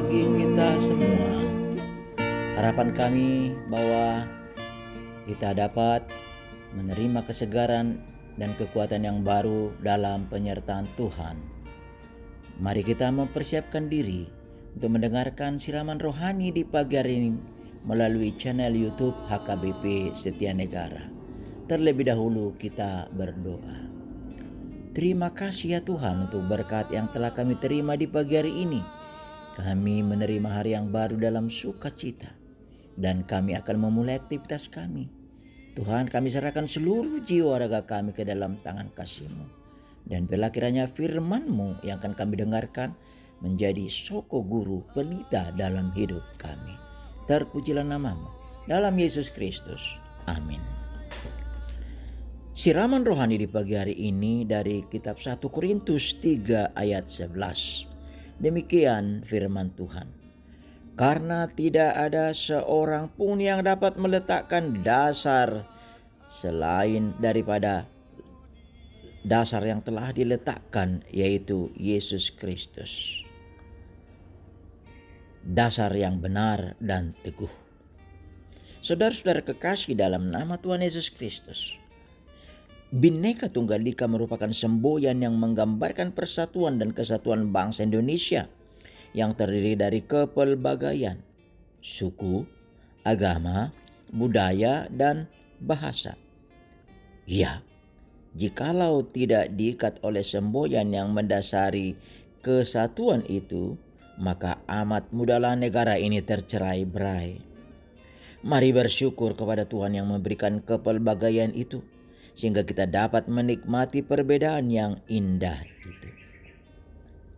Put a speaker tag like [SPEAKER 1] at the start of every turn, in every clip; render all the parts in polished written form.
[SPEAKER 1] bagi kita semua. Harapan kami bahwa kita dapat menerima kesegaran dan kekuatan yang baru dalam penyertaan Tuhan. Mari kita mempersiapkan diri untuk mendengarkan siraman rohani di pagi hari ini melalui channel YouTube HKBP Setia Negara. Terlebih dahulu kita berdoa. Terima kasih ya Tuhan untuk berkat yang telah kami terima di pagi hari ini. Kami menerima hari yang baru dalam sukacita dan kami akan memulai aktivitas kami. Tuhan, kami serahkan seluruh jiwa raga kami ke dalam tangan kasih-Mu. Dan bila kiranya firman-Mu yang akan kami dengarkan menjadi soko guru pelita dalam hidup kami. Terpujilah nama-Mu dalam Yesus Kristus. Amin. Siraman rohani di pagi hari ini dari kitab 1 Korintus 3 ayat 11. Demikian firman Tuhan. Karena tidak ada seorang pun yang dapat meletakkan dasar selain daripada dasar yang telah diletakkan, yaitu Yesus Kristus. Dasar yang benar dan teguh. Saudara-saudara kekasih dalam nama Tuhan Yesus Kristus, Bhinneka Tunggal Ika merupakan semboyan yang menggambarkan persatuan dan kesatuan bangsa Indonesia yang terdiri dari kepelbagaian, suku, agama, budaya, dan bahasa. Ya, jikalau tidak diikat oleh semboyan yang mendasari kesatuan itu, maka amat mudahlah negara ini tercerai-berai. Mari bersyukur kepada Tuhan yang memberikan kepelbagaian itu, sehingga kita dapat menikmati perbedaan yang indah itu.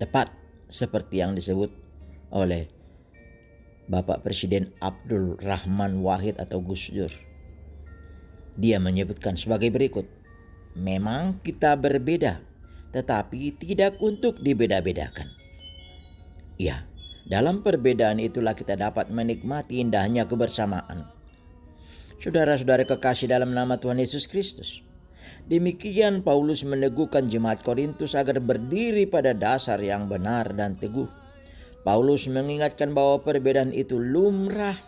[SPEAKER 1] Tepat seperti yang disebut oleh Bapak Presiden Abdul Rahman Wahid atau Gus Dur. Dia menyebutkan sebagai berikut. Memang kita berbeda, tetapi tidak untuk dibeda-bedakan. Ya, dalam perbedaan itulah kita dapat menikmati indahnya kebersamaan. Saudara-saudara kekasih dalam nama Tuhan Yesus Kristus, demikian Paulus meneguhkan jemaat Korintus agar berdiri pada dasar yang benar dan teguh. Paulus mengingatkan bahwa perbedaan itu lumrah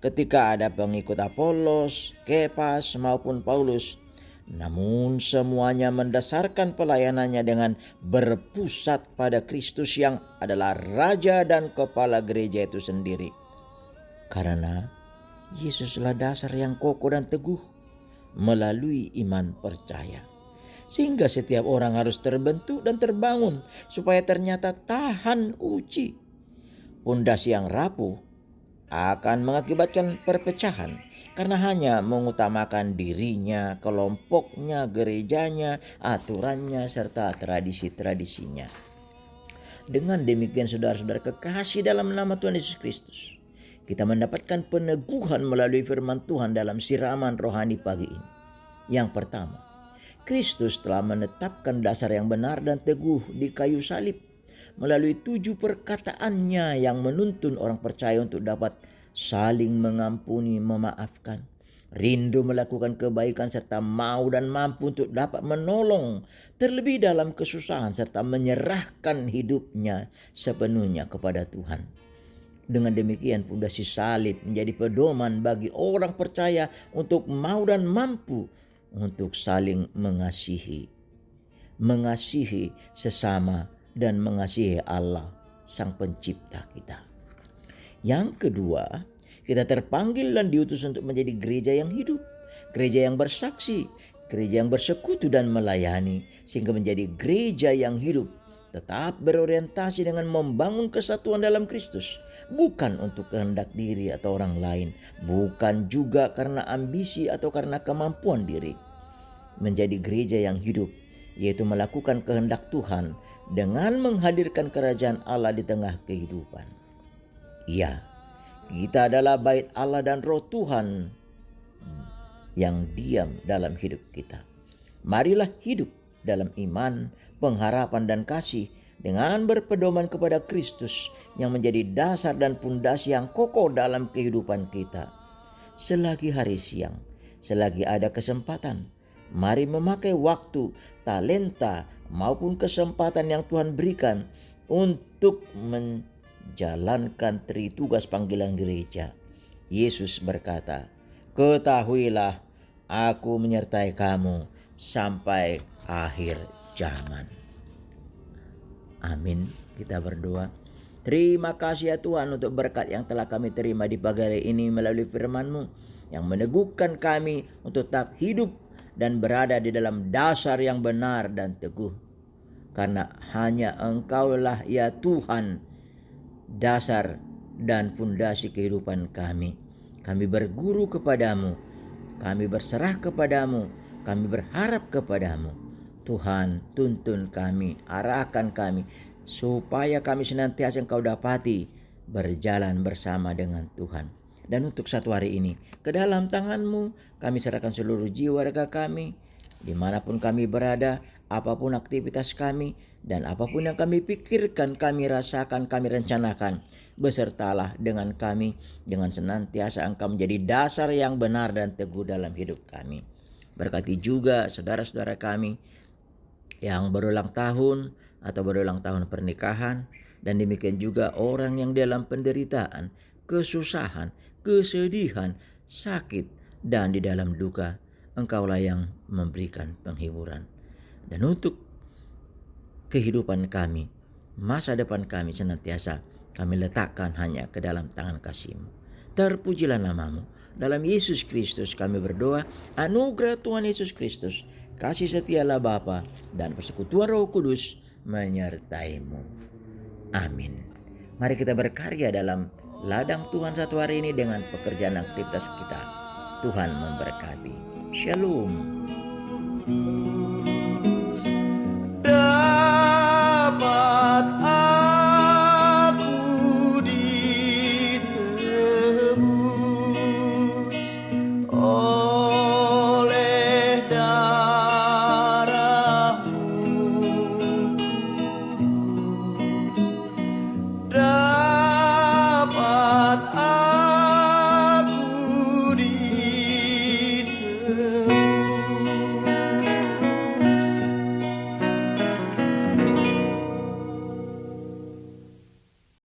[SPEAKER 1] ketika ada pengikut Apolos, Kepas maupun Paulus. Namun semuanya mendasarkan pelayanannya dengan berpusat pada Kristus yang adalah Raja dan Kepala gereja itu sendiri. Karena Yesuslah dasar yang kokoh dan teguh melalui iman percaya. Sehingga setiap orang harus terbentuk dan terbangun supaya ternyata tahan uji. Pondasi yang rapuh akan mengakibatkan perpecahan karena hanya mengutamakan dirinya, kelompoknya, gerejanya, aturannya, serta tradisi-tradisinya. Dengan demikian saudara-saudara kekasih dalam nama Tuhan Yesus Kristus, kita mendapatkan peneguhan melalui firman Tuhan dalam siraman rohani pagi ini. Yang pertama, Kristus telah menetapkan dasar yang benar dan teguh di kayu salib melalui 7 perkataannya yang menuntun orang percaya untuk dapat saling mengampuni, memaafkan, rindu melakukan kebaikan, serta mau dan mampu untuk dapat menolong terlebih dalam kesusahan serta menyerahkan hidupnya sepenuhnya kepada Tuhan. Dengan demikian pondasi salib menjadi pedoman bagi orang percaya untuk mau dan mampu untuk saling mengasihi sesama dan mengasihi Allah Sang Pencipta kita. Yang kedua, kita terpanggil dan diutus untuk menjadi gereja yang hidup, gereja yang bersaksi, gereja yang bersekutu dan melayani, sehingga menjadi gereja yang hidup tetap berorientasi dengan membangun kesatuan dalam Kristus, bukan untuk kehendak diri atau orang lain, bukan juga karena ambisi atau karena kemampuan diri. Menjadi gereja yang hidup, yaitu melakukan kehendak Tuhan dengan menghadirkan kerajaan Allah di tengah kehidupan. Ya, kita adalah bait Allah dan Roh Tuhan yang diam dalam hidup kita. Marilah hidup dalam iman, pengharapan dan kasih dengan berpedoman kepada Kristus yang menjadi dasar dan pondasi yang kokoh dalam kehidupan kita. Selagi hari siang, selagi ada kesempatan, mari memakai waktu, talenta maupun kesempatan yang Tuhan berikan untuk jalankan tugas panggilan gereja. Yesus berkata, "Ketahuilah, aku menyertai kamu sampai akhir zaman." Amin. Kita berdoa. Terima kasih ya Tuhan untuk berkat yang telah kami terima di pagi hari ini melalui firman-Mu yang meneguhkan kami untuk tetap hidup dan berada di dalam dasar yang benar dan teguh. Karena hanya Engkaulah ya Tuhan, dasar dan pundasi kehidupan kami. Kami berguru kepadamu, kami berserah kepadamu, kami berharap kepadamu. Tuhan, tuntun kami, arahkan kami, supaya kami senantiasa Engkau dapati berjalan bersama dengan Tuhan. Dan untuk satu hari ini, ke dalam tangan-Mu kami serahkan seluruh jiwa raga kami, dimanapun kami berada, apapun aktivitas kami, dan apapun yang kami pikirkan, kami rasakan, kami rencanakan. Besertalah dengan kami, dengan senantiasa Engkau menjadi dasar yang benar dan teguh dalam hidup kami. Berkati juga saudara-saudara kami yang berulang tahun atau berulang tahun pernikahan, dan demikian juga orang yang dalam penderitaan, kesusahan, kesedihan, sakit, dan di dalam duka. Engkaulah yang memberikan penghiburan. Dan untuk kehidupan kami, masa depan kami senantiasa kami letakkan hanya ke dalam tangan kasih-Mu. Terpujilah nama-Mu. Dalam Yesus Kristus kami berdoa, anugerah Tuhan Yesus Kristus, kasih setialah Bapa, dan persekutuan Roh Kudus menyertai-Mu. Amin. Mari kita berkarya dalam ladang Tuhan satu hari ini dengan pekerjaan aktivitas kita. Tuhan memberkati. Shalom.